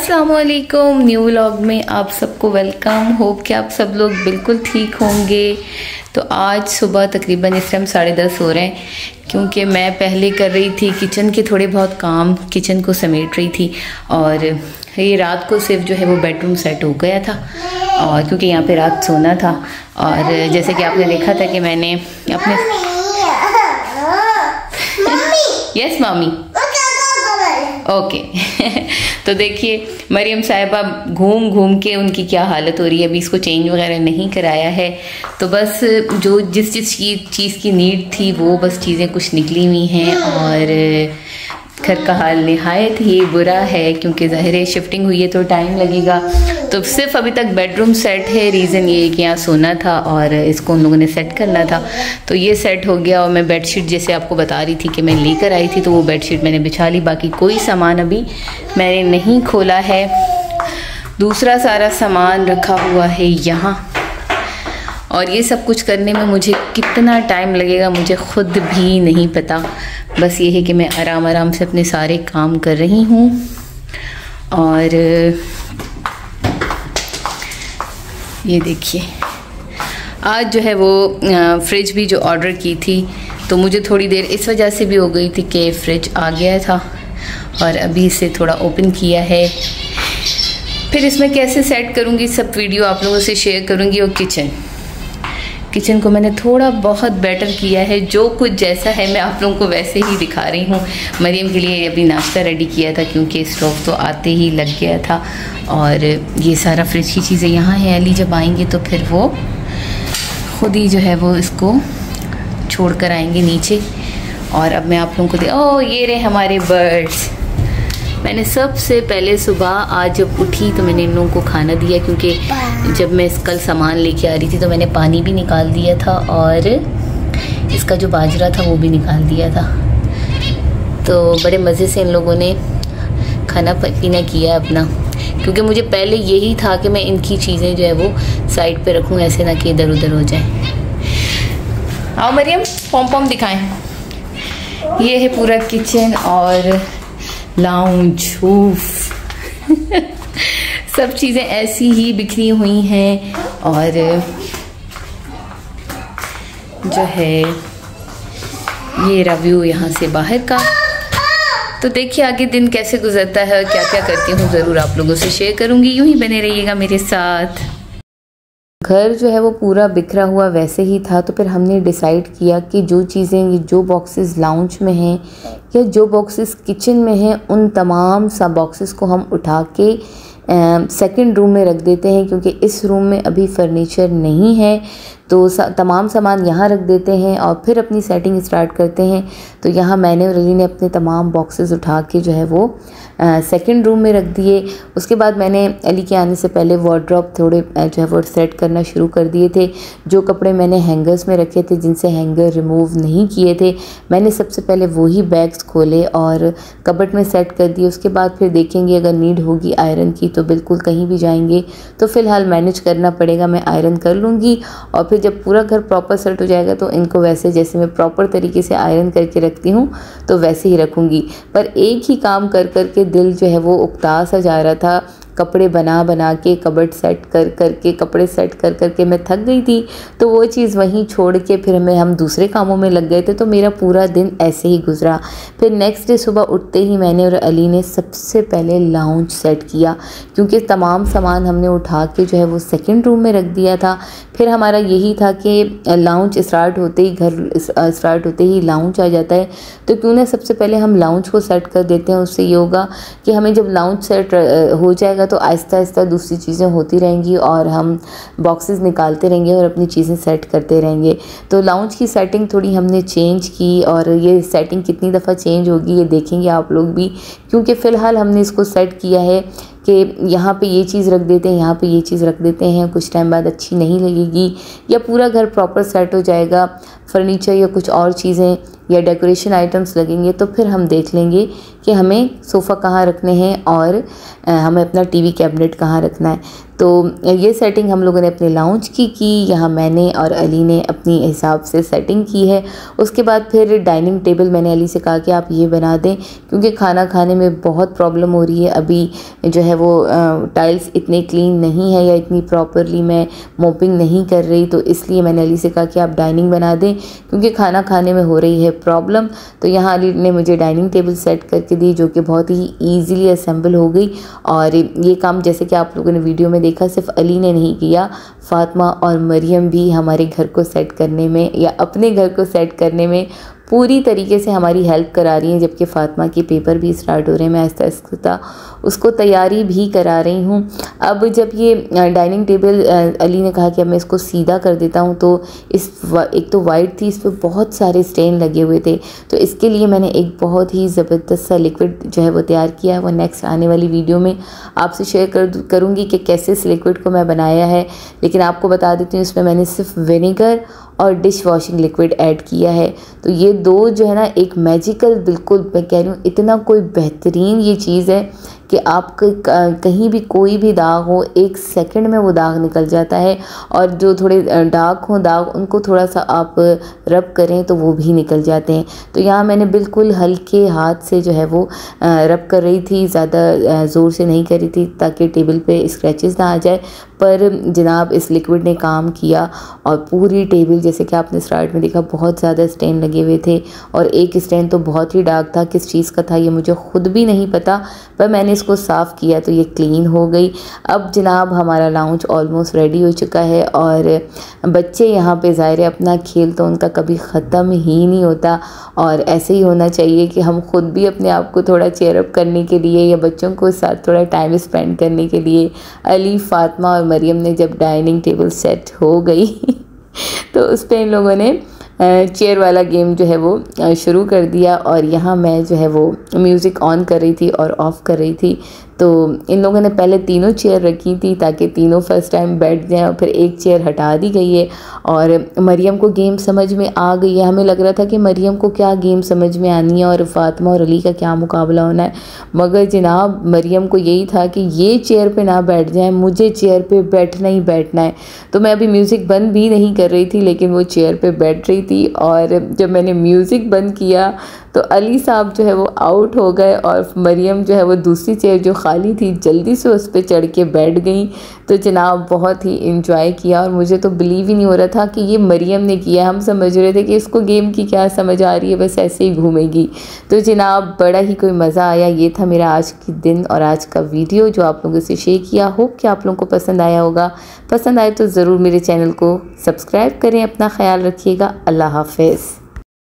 अस्सलाम वालेकुम। New vlog में आप सबको वेलकम। होप कि आप सब लोग बिल्कुल ठीक होंगे। तो आज सुबह तकरीबन इस टाइम 10:30 हो रहे हैं, क्योंकि मैं पहले कर रही थी किचन के थोड़े बहुत काम, किचन को समेट रही थी। और ये रात को सिर्फ जो है वो बेडरूम सेट हो गया था, और क्योंकि यहाँ पे रात सोना था। और जैसे कि आपने देखा था कि मैंने अपने यस मामी ओके तो देखिए मरियम साहिबा घूम घूम के उनकी क्या हालत हो रही है। अभी इसको चेंज वगैरह नहीं कराया है, तो बस जो जिस चीज़ की नीड थी वो बस चीज़ें कुछ निकली हुई हैं। और घर का हाल निहायत ही बुरा है, क्योंकि ज़ाहिर है शिफ्टिंग हुई है तो टाइम लगेगा। तो सिर्फ अभी तक बेडरूम सेट है। रीज़न ये है कि यहाँ सोना था और इसको उन लोगों ने सेट करना था, तो ये सेट हो गया। और मैं बेडशीट जैसे आपको बता रही थी कि मैं लेकर आई थी, तो वो बेडशीट मैंने बिछा ली। बाकी कोई सामान अभी मैंने नहीं खोला है। दूसरा सारा सामान रखा हुआ है यहाँ, और ये सब कुछ करने में मुझे कितना टाइम लगेगा मुझे ख़ुद भी नहीं पता। बस ये है कि मैं आराम आराम से अपने सारे काम कर रही हूँ। और ये देखिए आज जो है वो फ्रिज भी जो ऑर्डर की थी, तो मुझे थोड़ी देर इस वजह से भी हो गई थी कि फ्रिज आ गया था और अभी इसे थोड़ा ओपन किया है। फिर इसमें कैसे सेट करूँगी सब वीडियो आप लोगों से शेयर करूँगी। और किचन को मैंने थोड़ा बहुत बेटर किया है, जो कुछ जैसा है मैं आप लोगों को वैसे ही दिखा रही हूँ। मरियम के लिए अभी नाश्ता रेडी किया था, क्योंकि स्टोव तो आते ही लग गया था। और ये सारा फ्रिज की चीज़ें यहाँ है। अली जब आएंगे तो फिर वो खुद ही जो है वो इसको छोड़ कर आएंगे नीचे। और अब मैं आप लोगों को ओह ये रहे हमारे बर्ड्स। मैंने सबसे पहले सुबह आज जब उठी तो मैंने इन लोगों को खाना दिया, क्योंकि जब मैं कल सामान लेके आ रही थी तो मैंने पानी भी निकाल दिया था और इसका जो बाजरा था वो भी निकाल दिया था। तो बड़े मज़े से इन लोगों ने खाना पीना किया अपना, क्योंकि मुझे पहले यही था कि मैं इनकी चीज़ें जो है वो साइड पे रखूँ, ऐसे ना कि इधर उधर हो जाए। आओ मरियम पॉम पॉम दिखाएं। ये है पूरा किचन और लाउंज सब चीज़ें ऐसी ही बिखरी हुई हैं। और जो है ये रिव्यू यहाँ से बाहर का। तो देखिए आगे दिन कैसे गुजरता है और क्या क्या करती हूँ, ज़रूर आप लोगों से शेयर करूँगी। यूँ ही बने रहिएगा मेरे साथ। घर जो है वो पूरा बिखरा हुआ वैसे ही था, तो फिर हमने डिसाइड किया कि जो चीज़ें जो बॉक्सेस लाउंज में हैं या जो बॉक्सेस किचन में हैं, उन तमाम सा बॉक्सेस को हम उठा के सेकंड रूम में रख देते हैं, क्योंकि इस रूम में अभी फर्नीचर नहीं है। तो तमाम सामान यहाँ रख देते हैं और फिर अपनी सेटिंग स्टार्ट करते हैं। तो यहाँ मैंने और अली ने अपने तमाम बॉक्सेस उठा के जो है वो सेकंड रूम में रख दिए। उसके बाद मैंने अली के आने से पहले वार्डरोब थोड़े जो है वो सेट करना शुरू कर दिए थे। जो कपड़े मैंने हैंगर्स में रखे थे, जिनसे हैंगर रिमूव नहीं किए थे, मैंने सबसे पहले वही बैग्स खोले और कबर्ड में सेट कर दिए। उसके बाद फिर देखेंगे अगर नीड होगी आयरन की तो बिल्कुल कहीं भी जाएंगे, तो फ़िलहाल मैनेज करना पड़ेगा, मैं आयरन कर लूँगी। और फिर जब पूरा घर प्रॉपर सेट हो जाएगा तो इनको वैसे जैसे मैं प्रॉपर तरीके से आयरन करके रखती हूँ तो वैसे ही रखूँगी। पर एक ही काम कर कर के दिल जो है वो उकता सा जा रहा था। कपड़े बना बना के कबर्ड सेट कर कर के कपड़े सेट कर कर के मैं थक गई थी, तो वो चीज़ वहीं छोड़ के फिर हम दूसरे कामों में लग गए थे। तो मेरा पूरा दिन ऐसे ही गुजरा। फिर नेक्स्ट डे सुबह उठते ही मैंने और अली ने सबसे पहले लाउंज सेट किया, क्योंकि तमाम सामान हमने उठा के जो है वो सेकंड रूम में रख दिया था। फिर हमारा यही था कि लाउंज स्टार्ट होते ही घर स्टार्ट होते ही लाउंज आ जाता है, तो क्यों ना सबसे पहले हम लाउंज को सेट कर देते हैं। उससे ये होगा कि हमें जब लाउंज सेट हो जाएगा तो आहिस्ता आहिस्ता दूसरी चीज़ें होती रहेंगी और हम बॉक्सेस निकालते रहेंगे और अपनी चीज़ें सेट करते रहेंगे। तो लाउंज की सेटिंग थोड़ी हमने चेंज की, और ये सेटिंग कितनी दफ़ा चेंज होगी ये देखेंगे आप लोग भी, क्योंकि फ़िलहाल हमने इसको सेट किया है कि यहाँ पे ये चीज़ रख देते हैं, यहाँ पे ये चीज़ रख देते हैं। कुछ टाइम बाद अच्छी नहीं लगेगी, या पूरा घर प्रॉपर सेट हो जाएगा। फर्नीचर या कुछ और चीज़ें या डेकोरेशन आइटम्स लगेंगे तो फिर हम देख लेंगे कि हमें सोफ़ा कहाँ रखने हैं और हमें अपना टीवी कैबिनेट कहाँ रखना है। तो ये सेटिंग हम लोगों ने अपने लाउंज की यहाँ मैंने और अली ने अपनी हिसाब से सेटिंग की है। उसके बाद फिर डाइनिंग टेबल मैंने अली से कहा कि आप ये बना दें, क्योंकि खाना खाने में बहुत प्रॉब्लम हो रही है। अभी जो है वो टाइल्स इतने क्लीन नहीं है या इतनी प्रॉपरली मैं मोपिंग नहीं कर रही, तो इसलिए मैंने अली से कहा कि आप डाइनिंग बना दें, क्योंकि खाना खाने में हो रही है प्रॉब्लम। तो यहाँ अली ने मुझे डाइनिंग टेबल सेट करके दी, जो कि बहुत ही ईजीली असेंबल हो गई। और ये काम जैसे कि आप लोगों ने वीडियो में देखा, सिर्फ अली ने नहीं किया, फातिमा और मरियम भी हमारे घर को सेट करने में या अपने घर को सेट करने में पूरी तरीके से हमारी हेल्प करा रही हैं। जबकि फातिमा के पेपर भी स्टार्ट हो रहे हैं, मैं आहिस्ता आहिस्ता उसको तैयारी भी करा रही हूँ। अब जब ये डाइनिंग टेबल अली ने कहा कि अब मैं इसको सीधा कर देता हूँ, तो एक तो वाइट थी, इस पर बहुत सारे स्टेन लगे हुए थे, तो इसके लिए मैंने एक बहुत ही ज़बरदस्त सा लिक्विड जो है वो तैयार किया है। वो नेक्स्ट आने वाली वीडियो में आपसे शेयर करूँगी कि कैसे इस लिक्विड को मैं बनाया है। लेकिन आपको बता देती हूँ, इसमें मैंने सिर्फ विनेगर और डिश वॉशिंग लिक्विड ऐड किया है। तो ये दो जो है ना, एक मैजिकल, बिल्कुल मैं कह रही हूँ इतना कोई बेहतरीन ये चीज़ है कि आप कहीं भी कोई भी दाग हो, 1 सेकंड में वो दाग निकल जाता है। और जो थोड़े डार्क हो दाग, उनको थोड़ा सा आप रब करें तो वो भी निकल जाते हैं। तो यहाँ मैंने बिल्कुल हल्के हाथ से जो है वो रब कर रही थी, ज़्यादा ज़ोर से नहीं कर रही थी ताकि टेबल पे स्क्रैचेस ना आ जाए। पर जनाब इस लिक्विड ने काम किया और पूरी टेबल, जैसे कि आपने स्टार्ट में देखा, बहुत ज़्यादा स्टेन लगे हुए थे। और एक स्टेन तो बहुत ही डार्क था, किस चीज़ का था ये मुझे ख़ुद भी नहीं पता, पर मैंने इसको साफ़ किया तो ये क्लीन हो गई। अब जनाब हमारा लाउंज ऑलमोस्ट रेडी हो चुका है। और बच्चे यहाँ पे ज़ाहिर है अपना खेल तो उनका कभी ख़त्म ही नहीं होता, और ऐसे ही होना चाहिए कि हम खुद भी अपने आप को थोड़ा चेयर अप करने के लिए या बच्चों को साथ थोड़ा टाइम स्पेंड करने के लिए, अली, फातिमा और मरियम ने जब डाइनिंग टेबल सेट हो गई तो उस पर इन लोगों ने चेयर वाला गेम जो है वो शुरू कर दिया। और यहाँ मैं जो है वो म्यूज़िक ऑन कर रही थी और ऑफ़ कर रही थी। तो इन लोगों ने पहले तीनों चेयर रखी थी ताकि तीनों फर्स्ट टाइम बैठ जाएं, और फिर एक चेयर हटा दी गई है। और मरियम को गेम समझ में आ गई है। हमें लग रहा था कि मरियम को क्या गेम समझ में आनी है और फातिमा और अली का क्या मुकाबला होना है, मगर जनाब मरियम को यही था कि ये चेयर पे ना बैठ जाए, मुझे चेयर पे बैठना ही बैठना है। तो मैं अभी म्यूज़िक बंद भी नहीं कर रही थी, लेकिन वो चेयर पे बैठ रही थी। और जब मैंने म्यूज़िक बंद किया तो अली साहब जो है वो आउट हो गए, और मरियम जो है वो दूसरी चेयर जो खाली थी जल्दी से उस पर चढ़ के बैठ गई। तो जनाब बहुत ही इंजॉय किया, और मुझे तो बिलीव ही नहीं हो रहा था कि ये मरियम ने किया। हम समझ रहे थे कि इसको गेम की क्या समझ आ रही है, बस ऐसे ही घूमेगी। तो जनाब बड़ा ही कोई मज़ा आया। ये था मेरा आज की दिन और आज का वीडियो जो आप लोगों से शेयर किया। होप कि आप लोगों को पसंद आया होगा। पसंद आए तो ज़रूर मेरे चैनल को सब्सक्राइब करें। अपना ख्याल रखिएगा। अल्लाह हाफ़िज़।